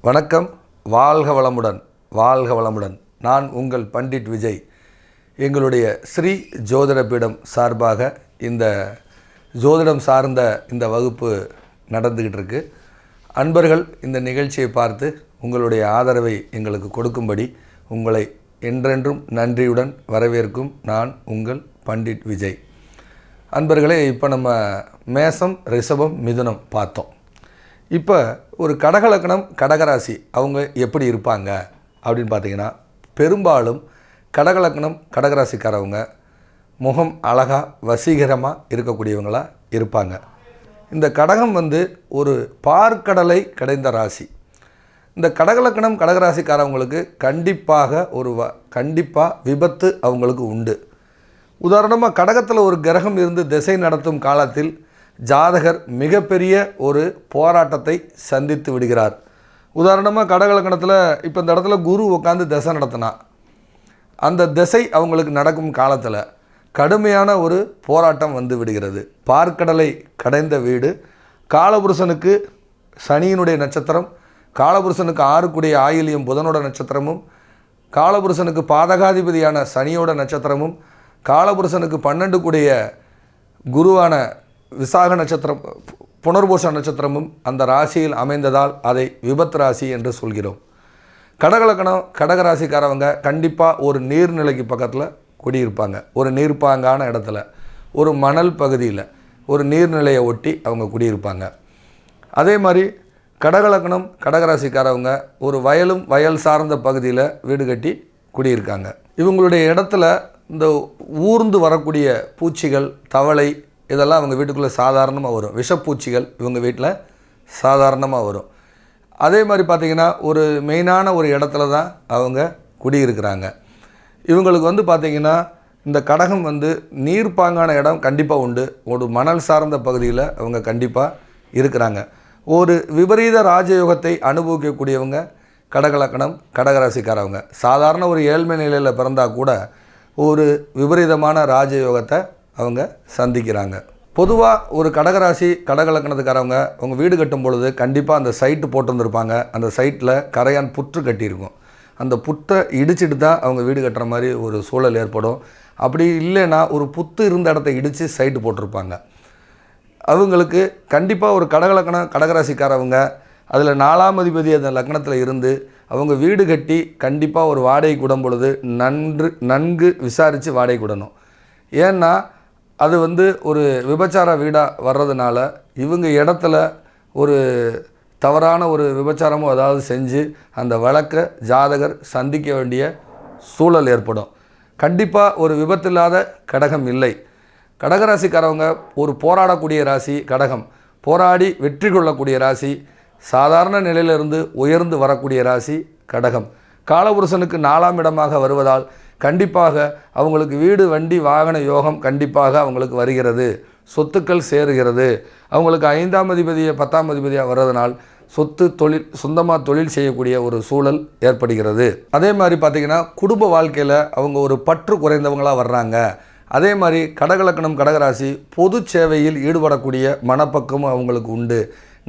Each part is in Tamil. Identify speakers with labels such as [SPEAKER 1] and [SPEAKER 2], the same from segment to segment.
[SPEAKER 1] வணக்கம். வாழ்க வளமுடன், வாழ்க வளமுடன். நான் உங்கள் பண்டிட் விஜய். எங்களுடைய ஸ்ரீ ஜோதிட பீடம் சார்பாக இந்த ஜோதிடம் சார்ந்த இந்த வகுப்பு நடந்துக்கிட்டு இருக்கு. அன்பர்கள் இந்த நிகழ்ச்சியை பார்த்து உங்களுடைய ஆதரவை எங்களுக்கு கொடுக்கும்படி உங்களை என்றென்றும் நன்றியுடன் வரவேற்கும் நான் உங்கள் பண்டிட் விஜய். அன்பர்களே, இப்போ நம்ம மேசம், ரிஷபம், மிதுனம் பார்த்தோம். இப்போ ஒரு கடகலக்கணம், கடகராசி அவங்க எப்படி இருப்பாங்க அப்படின்னு பார்த்தீங்கன்னா, பெரும்பாலும் கடகலக்கணம், கடகராசிக்காரவங்க முகம் அழகாக வசீகரமாக இருக்கக்கூடியவங்களாக இருப்பாங்க. இந்த கடகம் ஒரு பார்க்கடலை கடைந்த ராசி. இந்த கடகலக்கணம், கடகராசிக்காரவங்களுக்கு கண்டிப்பாக விபத்து அவங்களுக்கு உண்டு. உதாரணமாக கடகத்தில் ஒரு கிரகம் இருந்து திசை நடத்தும் காலத்தில் ஜாதகர் மிகப்பெரிய ஒரு போராட்டத்தை சந்தித்து விடுகிறார். உதாரணமாக கடகலக்கணத்தில் இப்போ இந்த இடத்துல குரு உட்காந்து திசை நடத்தினா, அந்த திசை அவங்களுக்கு நடக்கும் காலத்தில் கடுமையான ஒரு போராட்டம் வந்து விடுகிறது. பார்க்கடலை கடைந்த வீடு. காலபுருஷனுக்கு சனியினுடைய நட்சத்திரம், காலபுருஷனுக்கு 6 ஆயில்யம் புதனோட நட்சத்திரமும், காலபுருஷனுக்கு பாதகாதிபதியான சனியோட நட்சத்திரமும், காலபுருஷனுக்கு 12 குருவான விசாக நட்சத்திரம், புனர்பூச நட்சத்திரமும் அந்த ராசியில் அமைந்ததால் அதை விபத்து ராசி என்று சொல்கிறோம். கடகலக்கணம், கடகராசிக்காரவங்க கண்டிப்பாக ஒரு நீர்நிலைக்கு பக்கத்தில் குடியிருப்பாங்க. ஒரு நீர்ப்பாங்கான இடத்துல, ஒரு மணல் பகுதியில், ஒரு நீர்நிலையை ஒட்டி அவங்க குடியிருப்பாங்க. அதே மாதிரி கடகலக்கணம், கடகராசிக்காரவங்க ஒரு வயல் சார்ந்த பகுதியில் வீடு கட்டி குடியிருக்காங்க. இவங்களுடைய இடத்துல இந்த ஊர்ந்து வரக்கூடிய பூச்சிகள், தவளை இதெல்லாம் அவங்க வீட்டுக்குள்ளே சாதாரணமாக வரும். விஷப்பூச்சிகள் இவங்க வீட்டில் சாதாரணமாக வரும். அதே மாதிரி பார்த்திங்கன்னா ஒரு மெயினான ஒரு இடத்துல தான் அவங்க குடியிருக்கிறாங்க. இவங்களுக்கு பார்த்திங்கன்னா இந்த கடகம் நீர்ப்பாங்கான இடம் கண்டிப்பாக உண்டு. ஒரு மணல் சார்ந்த பகுதியில் அவங்க கண்டிப்பாக இருக்கிறாங்க. ஒரு விபரீத ராஜயோகத்தை அனுபவிக்கக்கூடியவங்க கடகலக்கணம், கடகராசிக்காரவங்க. சாதாரண ஒரு ஏழ்மை நிலையில் பிறந்தால் கூட ஒரு விபரீதமான ராஜயோகத்தை அவங்க சந்திக்கிறாங்க. பொதுவாக ஒரு கடகராசி, கடகலக்கணத்துக்காரவங்க அவங்க வீடு கட்டும் பொழுது கண்டிப்பாக அந்த சைட்டு போட்டுருந்துருப்பாங்க. அந்த சைட்டில் கரையான் புற்று கட்டியிருக்கும். அந்த புற்றை இடிச்சிட்டு தான் அவங்க வீடு கட்டுற மாதிரி ஒரு சூழல் ஏற்படும். அப்படி இல்லைன்னா ஒரு புத்து இருந்த இடத்த இடித்து சைட்டு போட்டிருப்பாங்க. அவங்களுக்கு கண்டிப்பாக ஒரு கடகலக்கணம், கடகராசிக்காரவங்க அதில் 4ஆம் அதிபதி அந்த லக்னத்தில் இருந்து அவங்க வீடு கட்டி கண்டிப்பாக ஒரு வாடகை விடும் பொழுது நன்கு விசாரித்து வாடகை விடணும். ஏன்னா அது ஒரு விபச்சார வீடாக வர்றதுனால இவங்க இடத்துல ஒரு தவறான ஒரு விபச்சாரமோ அதாவது செஞ்சு அந்த வழக்கை ஜாதகர் சந்திக்க வேண்டிய சூழல் ஏற்படும். கண்டிப்பாக ஒரு விபத்தில்லாத கடகம் இல்லை. கடகராசிக்காரவங்க ஒரு போராடக்கூடிய ராசி கடகம். போராடி வெற்றி கொள்ளக்கூடிய ராசி. சாதாரண நிலையிலிருந்து உயர்ந்து வரக்கூடிய ராசி கடகம். காலபுருஷனுக்கு 4ஆம் இடமாக வருவதால் கண்டிப்பாக அவங்களுக்கு வீடு, வண்டி, வாகன யோகம் கண்டிப்பாக அவங்களுக்கு வருகிறது. சொத்துக்கள் சேருகிறது. அவங்களுக்கு 5ஆம் அதிபதியை 10ஆம் அதிபதியாக வர்றதுனால் சொத்து, தொழில், சொந்தமாக தொழில் செய்யக்கூடிய ஒரு சூழல் ஏற்படுகிறது. அதே மாதிரி பார்த்திங்கன்னா குடும்ப வாழ்க்கையில் அவங்க ஒரு பற்று குறைந்தவங்களாக வர்றாங்க. அதே மாதிரி கடகலக்கணம், கடகராசி பொது சேவையில் ஈடுபடக்கூடிய மனப்பக்குவம் அவங்களுக்கு உண்டு.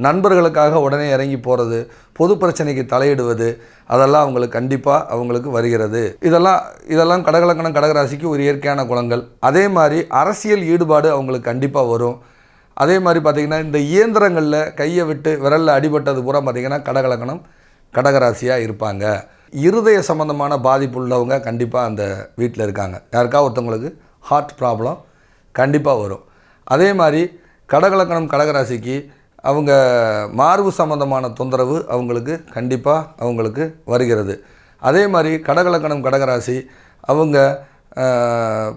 [SPEAKER 1] நண்பர்களுக்காக உடனே இறங்கி போகிறது, பொது பிரச்சனைக்கு தலையிடுவது, அதெல்லாம் அவங்களுக்கு கண்டிப்பாக அவங்களுக்கு வருகிறது. இதெல்லாம் கடகலக்கணம், கடகராசிக்கு ஒரு இயற்கையான குணங்கள். அதே மாதிரி அரசியல் ஈடுபாடு அவங்களுக்கு கண்டிப்பாக வரும். அதே மாதிரி பார்த்திங்கன்னா இந்த இயந்திரங்களில் கையை விட்டு விரலில் அடிபட்டது பூரா பார்த்திங்கன்னா கடகலக்கணம், கடகராசியாக இருப்பாங்க. இருதய சம்பந்தமான பாதிப்பு உள்ளவங்க கண்டிப்பாக அந்த வீட்டில் இருக்காங்க. யாருக்கா ஒருத்தவங்களுக்கு ஹார்ட் ப்ராப்ளம் கண்டிப்பாக வரும். அதே மாதிரி கடகலக்கணம், கடகராசிக்கு அவங்க மார்பு சம்பந்தமான தொந்தரவு அவங்களுக்கு கண்டிப்பாக அவங்களுக்கு வருகிறது. அதே மாதிரி கடகலக்கணம், கடகராசி அவங்க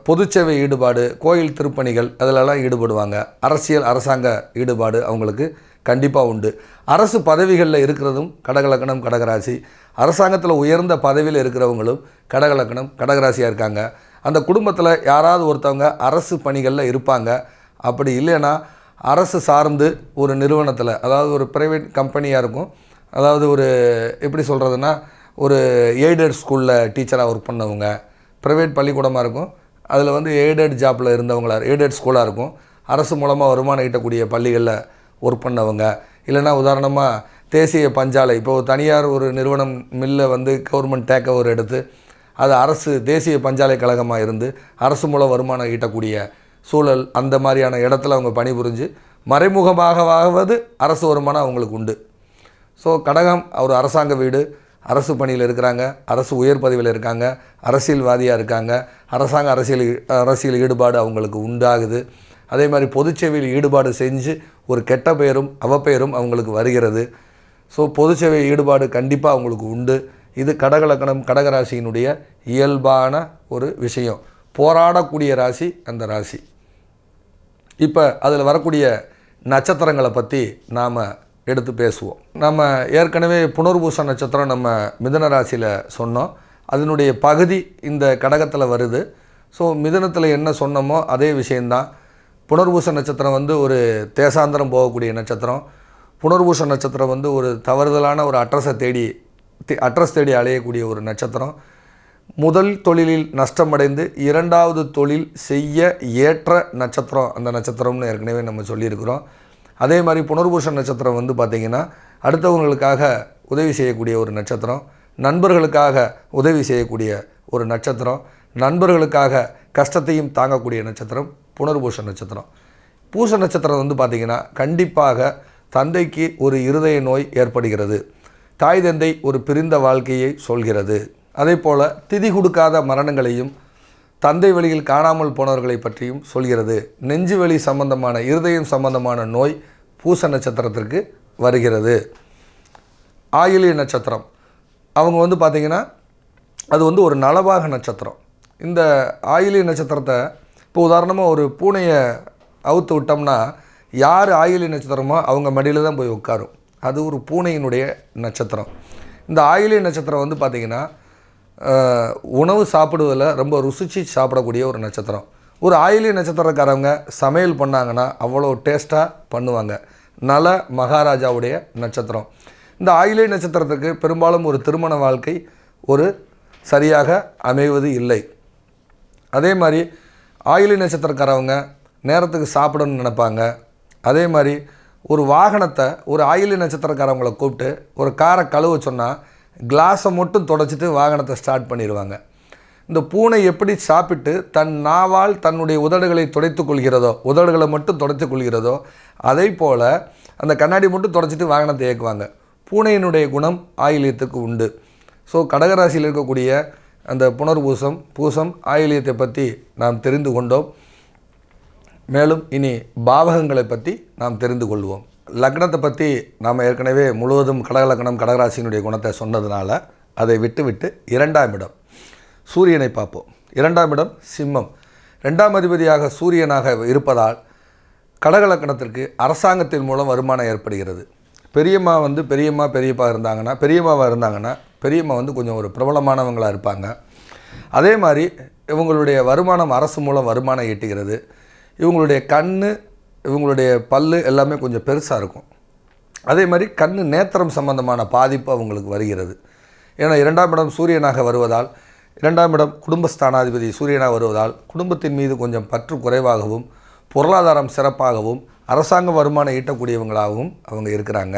[SPEAKER 1] பொதுச்சேவை ஈடுபாடு, கோயில் திருப்பணிகள் அதிலெல்லாம் ஈடுபடுவாங்க. அரசியல், அரசாங்க ஈடுபாடு அவங்களுக்கு கண்டிப்பாக உண்டு. அரசு பதவிகளில் இருக்கிறதும் கடகலக்கணம், கடகராசி. அரசாங்கத்தில் உயர்ந்த பதவியில் இருக்கிறவங்களும் கடகலக்கணம், கடகராசியாக இருக்காங்க. அந்த குடும்பத்தில் யாராவது ஒருத்தவங்க அரசு பணிகளில் இருப்பாங்க. அப்படி இல்லைன்னா அரசு சார்ந்து ஒரு நிறுவனத்தில், அதாவது ஒரு ப்ரைவேட் கம்பெனியாக இருக்கும். அதாவது ஒரு எப்படி சொல்கிறதுனா ஒரு எய்டட் ஸ்கூலில் டீச்சராக ஒர்க் பண்ணவங்க, ப்ரைவேட் பள்ளிக்கூடமாக இருக்கும். அதில் எய்டட் ஜாப்பில் இருந்தவங்களா, எய்டட் ஸ்கூலாக இருக்கும். அரசு மூலமாக வருமானம் ஈட்டக்கூடிய பள்ளிகளில் ஒர்க் பண்ணவங்க, இல்லைனா உதாரணமாக தேசிய பஞ்சாலை, இப்போது தனியார் ஒரு நிறுவனம் மில்லை வந்து கவர்மெண்ட் டேக் ஓவர் எடுத்து அது அரசு தேசிய பஞ்சாலை கழகமாக இருந்து அரசு மூலம் வருமானம் ஈட்டக்கூடிய சூழல், அந்த மாதிரியான இடத்துல அவங்க பணிபுரிஞ்சு மறைமுகமாகவாவது அரசு வருமானம் அவங்களுக்கு உண்டு. ஸோ கடகம் ஒரு அரசாங்க வீடு, அரசு பணியில் இருக்கிறாங்க, அரசு உயர் பதவியில் இருக்காங்க, அரசியல்வாதியாக இருக்காங்க, அரசியல் ஈடுபாடு அவங்களுக்கு உண்டாகுது. அதே மாதிரி பொதுச்சேவையில் ஈடுபாடு செஞ்சு ஒரு கெட்ட பெயரும் அவப்பெயரும் அவங்களுக்கு வருகிறது. ஸோ பொதுச்சேவை ஈடுபாடு கண்டிப்பாக அவங்களுக்கு உண்டு. இது கடகலக்கணம் கடகராசியினுடைய இயல்பான ஒரு விஷயம். போராடக்கூடிய ராசி அந்த ராசி. இப்போ அதில் வரக்கூடிய நட்சத்திரங்களை பற்றி நாம் எடுத்து பேசுவோம். நம்ம ஏற்கனவே புனர்பூச நட்சத்திரம் நம்ம மிதுன ராசியில் சொன்னோம். அதனுடைய பகுதி இந்த கடகத்தில் வருது. ஸோ மிதுனத்தில் என்ன சொன்னோமோ அதே விஷயந்தான். புனர்பூச நட்சத்திரம் வந்து ஒரு தேசாந்திரம் போகக்கூடிய நட்சத்திரம். புனர்பூச நட்சத்திரம் வந்து ஒரு தவறுதலான ஒரு அட்ரஸ் தேடி அலையக்கூடிய ஒரு நட்சத்திரம். முதல் தொழிலில் நஷ்டமடைந்து இரண்டாவது தொழில் செய்ய ஏற்ற நட்சத்திரம் அந்த நட்சத்திரம்னு ஏற்கனவே நம்ம சொல்லியிருக்கிறோம். அதே மாதிரி புனர்பூச நட்சத்திரம் வந்து பார்த்திங்கன்னா அடுத்தவங்களுக்காக உதவி செய்யக்கூடிய ஒரு நட்சத்திரம், நண்பர்களுக்காக உதவி செய்யக்கூடிய ஒரு நட்சத்திரம், நண்பர்களுக்காக கஷ்டத்தையும் தாங்கக்கூடிய நட்சத்திரம் புனர்பூச நட்சத்திரம். பூச நட்சத்திரம் வந்து பார்த்திங்கன்னா கண்டிப்பாக தந்தைக்கு ஒரு இருதய நோய் ஏற்படுகிறது. தாய் தந்தை ஒரு பிரிந்த வாழ்க்கையை சொல்கிறது. அதே போல் திதி கொடுக்காத மரணங்களையும் தந்தை வழியில் காணாமல் போனவர்களை பற்றியும் சொல்கிறது. நெஞ்சு வலி சம்பந்தமான இருதயம் சம்பந்தமான நோய் பூச நட்சத்திரத்திற்கு வருகிறது. ஆயிலிய நட்சத்திரம் அவங்க வந்து பார்த்திங்கன்னா அது வந்து ஒரு நலபாக நட்சத்திரம். இந்த ஆயிலிய நட்சத்திரத்தை இப்போ உதாரணமாக ஒரு பூனையை அவுத்து விட்டோம்னா யார் ஆயிலிய நட்சத்திரமோ அவங்க மடியில் தான் போய் உட்காரும். அது ஒரு பூனையினுடைய நட்சத்திரம். இந்த ஆயிலிய நட்சத்திரம் வந்து பார்த்திங்கன்னா உணவு சாப்பிடுவதில் ரொம்ப ருசிச்சு சாப்பிடக்கூடிய ஒரு நட்சத்திரம். ஒரு ஆயிலிய நட்சத்திரக்காரவங்க சமையல் பண்ணாங்கன்னா அவ்வளோ டேஸ்ட்டாக பண்ணுவாங்க. நல மகாராஜாவுடைய நட்சத்திரம். இந்த ஆயிலிய நட்சத்திரத்துக்கு பெரும்பாலும் ஒரு திருமண வாழ்க்கை ஒரு சரியாக அமைவது இல்லை. அதே மாதிரி ஆயிலிய நட்சத்திரக்காரவங்க நேரத்துக்கு சாப்பிடணும்னு நினைப்பாங்க. அதே மாதிரி ஒரு வாகனத்தை ஒரு ஆயிலிய நட்சத்திரக்காரவங்களை கூப்பிட்டு ஒரு காரை கழுவ சொன்னால் கிளாஸை மட்டும் தொடச்சிட்டு வாகனத்தை ஸ்டார்ட் பண்ணிடுவாங்க. இந்த பூனை எப்படி சாப்பிட்டு தன் நாவால் தன்னுடைய உதடுகளை துடைத்து கொள்கிறதோ, உதடுகளை மட்டும் துடைத்து கொள்கிறதோ, அதே போல் அந்த கண்ணாடி மட்டும் தொடச்சிட்டு வாகனத்தை இயக்குவாங்க. பூனையினுடைய குணம் ஆயிலியத்துக்கு உண்டு. ஸோ கடகராசியில் இருக்கக்கூடிய அந்த புனர்பூசம் பூசம் ஆயிலியத்தை பற்றி நாம் தெரிந்து கொண்டோம். மேலும் இனி பாவகங்களை பற்றி நாம் தெரிந்து கொள்வோம். லக்னத்தை பற்றி நாம் ஏற்கனவே முழுவதும் கடகலக்கணம் கடகராசியினுடைய குணத்தை சொன்னதுனால அதை விட்டு இரண்டாம் இடம் சூரியனை பார்ப்போம். இரண்டாம் இடம் சிம்மம். ரெண்டாம் அதிபதியாக சூரியனாக இருப்பதால் கடகலக்கணத்திற்கு அரசாங்கத்தின் மூலம் வருமானம் ஏற்படுகிறது. பெரியம்மாவாக இருந்தாங்கன்னா பெரியம்மா வந்து கொஞ்சம் ஒரு பிரபலமானவங்களாக இருப்பாங்க. அதே மாதிரி இவங்களுடைய வருமானம் அரசு மூலம் வருமானம் ஈட்டுகிறது. இவங்களுடைய கண், இவங்களுடைய பல்லு எல்லாமே கொஞ்சம் பெருசாக இருக்கும். அதே மாதிரி கண் நேத்திரம் சம்பந்தமான பாதிப்பு அவங்களுக்கு வருகிறது. ஏன்னா இரண்டாம் இடம் சூரியனாக வருவதால், இரண்டாம் இடம் குடும்பஸ்தானாதிபதி சூரியனாக வருவதால் குடும்பத்தின் மீது கொஞ்சம் பற்று குறைவாகவும் பொருளாதாரம் சிறப்பாகவும் அரசாங்க வருமானம் ஈட்டக்கூடியவங்களாகவும் அவங்க இருக்கிறாங்க.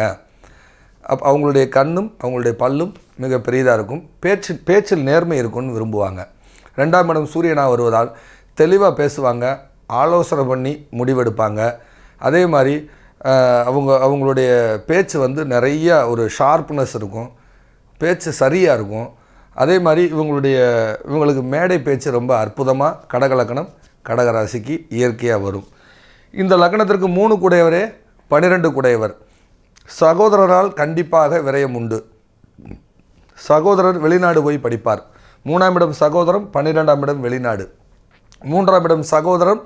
[SPEAKER 1] அவங்களுடைய கண்ணும் அவங்களுடைய பல்லும் மிக பெரியதாக இருக்கும். பேச்சில் நேர்மை இருக்கும்னு விரும்புவாங்க. ரெண்டாம் இடம் சூரியனாக வருவதால் தெளிவாக பேசுவாங்க, ஆலோசனை பண்ணி முடிவெடுப்பாங்க. அதே மாதிரி அவங்களுடைய பேச்சு வந்து நிறைய ஒரு ஷார்ப்னஸ் இருக்கும், பேச்சு சரியாக இருக்கும். அதே மாதிரி இவங்களுக்கு மேடை பேச்சு ரொம்ப அற்புதமாக கடகலக்கணம் கடகராசிக்கு இயற்கையாக வரும். இந்த லக்னத்திற்கு 3 குடையவரே 12 குடையவர். சகோதரரால் கண்டிப்பாக விரயம் உண்டு. சகோதரர் வெளிநாடு போய் படிப்பார். 3ஆம் இடம் சகோதரம், 12ஆம் இடம் வெளிநாடு. 3ஆம் இடம் சகோதரம்,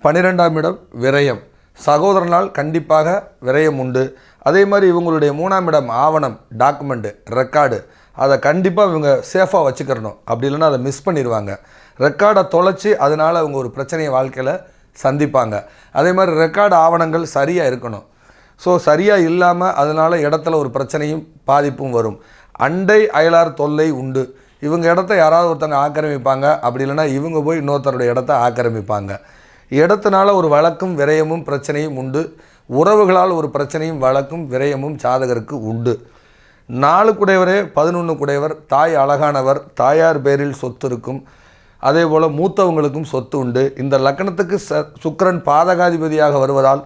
[SPEAKER 1] 12ஆம் இடம் விரயம். சகோதரனால் கண்டிப்பாக விரயம் உண்டு. அதே மாதிரி இவங்களுடைய 3ஆம் இடம் ஆவணம், டாக்குமெண்ட்டு, ரெக்கார்டு, அதை கண்டிப்பாக இவங்க சேஃபாக வச்சுக்கிறணும். அப்படி இல்லைன்னா அதை மிஸ் பண்ணிடுவாங்க. ரெக்கார்டை தொலைச்சி அதனால் அவங்க ஒரு பிரச்சனையை வாழ்க்கையில் சந்திப்பாங்க. அதே மாதிரி ரெக்கார்டு ஆவணங்கள் சரியாக இருக்கணும். ஸோ சரியாக இல்லாமல் அதனால் இடத்துல ஒரு பிரச்சனையும் பாதிப்பும் வரும். அண்டை அயலார் தொல்லை உண்டு. இவங்க இடத்த யாராவது ஒருத்தவங்க ஆக்கிரமிப்பாங்க. அப்படி இல்லைன்னா இவங்க போய் இன்னொருத்தருடைய இடத்த ஆக்கிரமிப்பாங்க. இடத்தினால ஒரு வழக்கும் விரயமும் பிரச்சனையும் உண்டு. உறவுகளால் ஒரு பிரச்சனையும் வழக்கும் விரயமும் ஜாதகருக்கு உண்டு. 4 குடையவரே 11 குடையவர், தாய் அழகானவர், தாயார் பேரில் சொத்து இருக்கும். அதே போல் மூத்தவங்களுக்கும் சொத்து உண்டு. இந்த லக்கணத்துக்கு சுக்கிரன் பாதகாதிபதியாக வருவதால்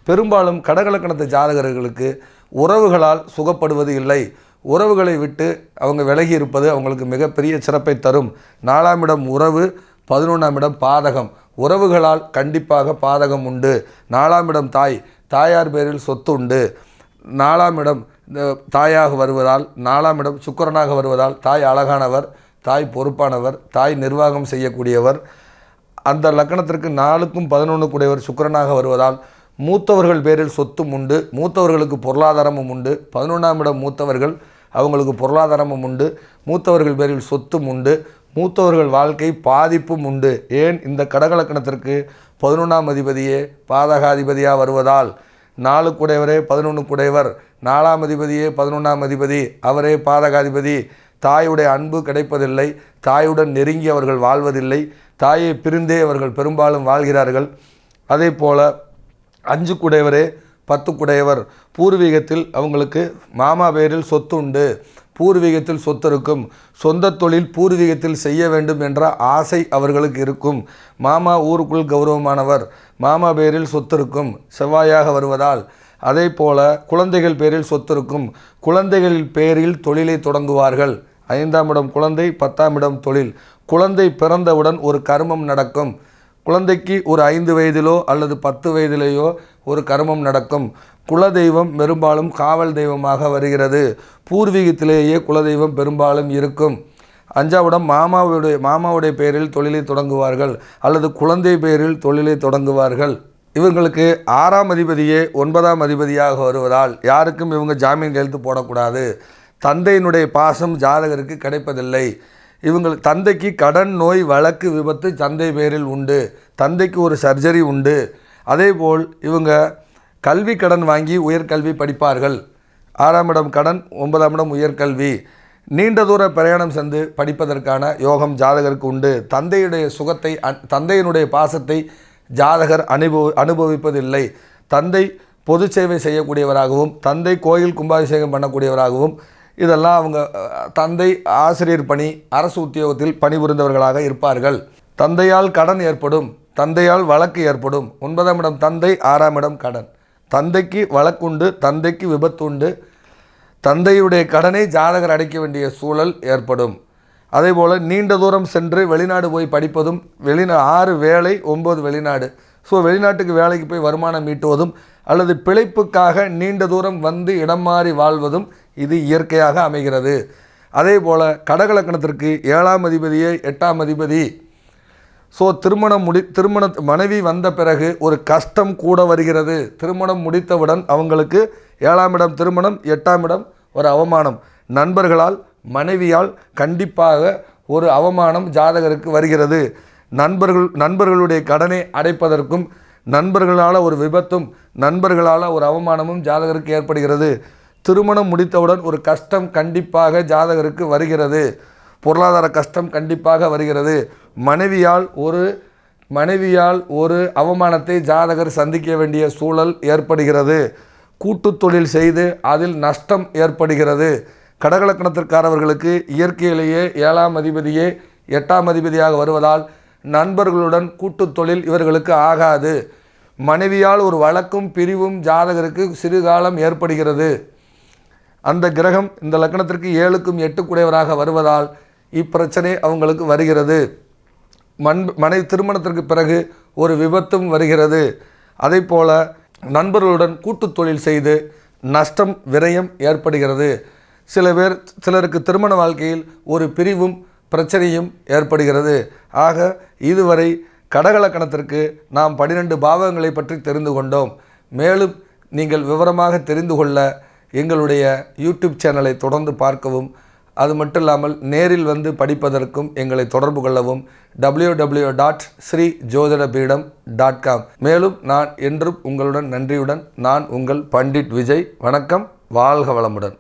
[SPEAKER 1] பெரும்பாலும் கடகலக்கணத்து ஜாதகர்களுக்கு உறவுகளால் சுகப்படுவது இல்லை. உறவுகளை விட்டு அவங்க விலகி இருப்பது அவங்களுக்கு மிகப்பெரிய சிறப்பை தரும். 4ஆம் இடம் உறவு, 11ஆம் இடம் பாதகம். உறவுகளால் கண்டிப்பாக பாதகம் உண்டு. 4ஆம் இடம் தாயார் பேரில் சொத்து உண்டு. 4ஆம் இடம் தாயாக வருவதால், 4ஆம் இடம் சுக்கிரனாக வருவதால் தாய் அழகானவர், தாய் பொறுப்பானவர், தாய் நிர்வாகம் செய்யக்கூடியவர். அந்த லக்கணத்திற்கு 4க்கும் 11 கூடியவர் சுக்கிரனாக வருவதால் மூத்தவர்கள் பேரில் சொத்தும் உண்டு. மூத்தவர்களுக்கு பொருளாதாரமும் உண்டு. 11ஆம் இடம் மூத்தவர்கள், அவங்களுக்கு பொருளாதாரமும் உண்டு. மூத்தவர்கள் பேரில் சொத்தும் உண்டு. மூத்தவர்கள் வாழ்க்கை பாதிப்பும் உண்டு. ஏன், இந்த கடகலக்கணத்திற்கு 11ஆம் அதிபதியே பாதகாதிபதியாக வருவதால் 4 குடையவரே 11 குடையவர், 4ஆம் அதிபதியே 11ஆம் அதிபதி, அவரே பாதகாதிபதி. தாயுடைய அன்பு கிடைப்பதில்லை. தாயுடன் நெருங்கி அவர்கள் வாழ்வதில்லை. தாயை பிரிந்தே அவர்கள் பெரும்பாலும் வாழ்கிறார்கள். அதே போல் 5 குடையவரே 10 குடையவர், பூர்வீகத்தில் அவங்களுக்கு மாமா பேரில் சொத்து உண்டு. பூர்வீகத்தில் சொத்து இருக்கும். சொந்த தொழில் பூர்வீகத்தில் செய்ய வேண்டும் என்ற ஆசை அவர்களுக்கு இருக்கும். மாமா ஊருக்குள் கௌரவமானவர், மாமா பேரில் சொத்து இருக்கும், செவ்வாயாக வருவதால். அதே போல் குழந்தைகள் பேரில் சொத்து இருக்கும். குழந்தைகள் பேரில் தொழிலை தொடங்குவார்கள். 5ஆம் இடம் குழந்தை, 10ஆம் இடம் தொழில். குழந்தை பிறந்தவுடன் ஒரு கர்மம் நடக்கும். குழந்தைக்கு ஒரு 5 வயதிலோ அல்லது 10 வயதிலேயோ ஒரு கர்மம் நடக்கும். குலதெய்வம் பெரும்பாலும் காவல் தெய்வமாக வருகிறது. பூர்வீகத்திலேயே குலதெய்வம் பெரும்பாலும் இருக்கும். 5ஆம் இடம் மாமாவுடைய பெயரில் தொழிலை தொடங்குவார்கள் அல்லது குழந்தை பெயரில் தொழிலை தொடங்குவார்கள். இவங்களுக்கு 6ஆம் அதிபதியே 9ஆம் அதிபதியாக வருவதால் யாருக்கும் இவங்க ஜாமீன் கையெழுத்து போடக்கூடாது. தந்தையினுடைய பாசம் ஜாதகருக்கு கிடைப்பதில்லை. இவங்களுக்கு தந்தைக்கு கடன், நோய், வழக்கு, விபத்து தந்தை பேரில் உண்டு. தந்தைக்கு ஒரு சர்ஜரி உண்டு. அதேபோல் இவங்க கல்வி கடன் வாங்கி உயர்கல்வி படிப்பார்கள். 6ஆம் இடம் கடன், 9ஆம் இடம் உயர்கல்வி. நீண்ட தூர பிரயாணம் சென்று படிப்பதற்கான யோகம் ஜாதகருக்கு உண்டு. தந்தையுடைய சுகத்தை, தந்தையினுடைய பாசத்தை ஜாதகர் அனுபவிப்பதில்லை. தந்தை பொது சேவை செய்யக்கூடியவராகவும், தந்தை கோயில் கும்பாபிஷேகம் பண்ணக்கூடியவராகவும், இதெல்லாம் அவங்க தந்தை ஆசிரியர் பணி, அரசு உத்தியோகத்தில் பணிபுரிந்தவர்களாக இருப்பார்கள். தந்தையால் கடன் ஏற்படும், தந்தையால் வழக்கு ஏற்படும். 9ஆம் இடம் தந்தை, 6ஆம் இடம் கடன். தந்தைக்கு வழக்குண்டு, தந்தைக்கு விபத்து உண்டு. தந்தையுடைய கடனை ஜாதகர் அடைக்க வேண்டிய சூழல் ஏற்படும். அதேபோல் நீண்ட தூரம் சென்று வெளிநாடு போய் படிப்பதும், 6 வேலை 9 வெளிநாடு. ஸோ வெளிநாட்டுக்கு வேலைக்கு போய் வருமானம் ஈட்டுவதும் அல்லது பிழைப்புக்காக நீண்ட தூரம் வந்து இடம் மாறி வாழ்வதும் இது இயற்கையாக அமைகிறது. அதே போல் கடகலக்கணத்திற்கு 7ஆம் அதிபதியே 8ஆம் அதிபதி. ஸோ திருமண மனைவி வந்த பிறகு ஒரு கஷ்டம் கூட வருகிறது. திருமணம் முடித்தவுடன் அவங்களுக்கு 7ஆம் இடம் திருமணம், 8ஆம் இடம் ஒரு அவமானம். நண்பர்களால், மனைவியால் கண்டிப்பாக ஒரு அவமானம் ஜாதகருக்கு வருகிறது. நண்பர்களுடைய கடனை அடைப்பதற்கும், நண்பர்களால் ஒரு விபத்தும், நண்பர்களால் ஒரு அவமானமும் ஜாதகருக்கு ஏற்படுகிறது. திருமணம் முடித்தவுடன் ஒரு கஷ்டம் கண்டிப்பாக ஜாதகருக்கு வருகிறது. பொருளாதார கஷ்டம் கண்டிப்பாக வருகிறது. மனைவியால் ஒரு அவமானத்தை ஜாதகர் சந்திக்க வேண்டிய சூழல் ஏற்படுகிறது. கூட்டு தொழில் செய்து அதில் நஷ்டம் ஏற்படுகிறது. கடகலக்கணத்திற்காரவர்களுக்கு இயற்கையிலேயே 7ஆம் அதிபதியே 8ஆம் அதிபதியாக வருவதால் நண்பர்களுடன் கூட்டு தொழில் இவர்களுக்கு ஆகாது. மனைவியால் ஒரு வழக்கும் பிரிவும் ஜாதகருக்கு சிறுகாலம் ஏற்படுகிறது. அந்த கிரகம் இந்த லக்கணத்திற்கு 7க்கும் 8 கூடியவராக வருவதால் இப்பிரச்சனை அவங்களுக்கு வருகிறது. மனைவி திருமணத்திற்கு பிறகு ஒரு விபத்தும் வருகிறது. அதே போல் நண்பர்களுடன் கூட்டு தொழில் செய்து நஷ்டம், விரயம் ஏற்படுகிறது. சிலருக்கு திருமண வாழ்க்கையில் ஒரு பிரிவும் பிரச்சனையும் ஏற்படுகிறது. ஆக இதுவரை கடகலக்கணத்திற்கு நாம் 12 பாவங்களை பற்றி தெரிந்து கொண்டோம். மேலும் நீங்கள் விவரமாக தெரிந்து கொள்ள எங்களுடைய யூடியூப் சேனலை தொடர்ந்து பார்க்கவும், அது மட்டும் இல்லாமல் நேரில் வந்து படிப்பதற்கும் எங்களை தொடர்பு கொள்ளவும் www.srijyothirpeedam.com. மேலும் நான் என்றும் உங்களுடன் நன்றியுடன் நான் உங்கள் பண்டிட் விஜய். வணக்கம். வாழ்க வளமுடன்.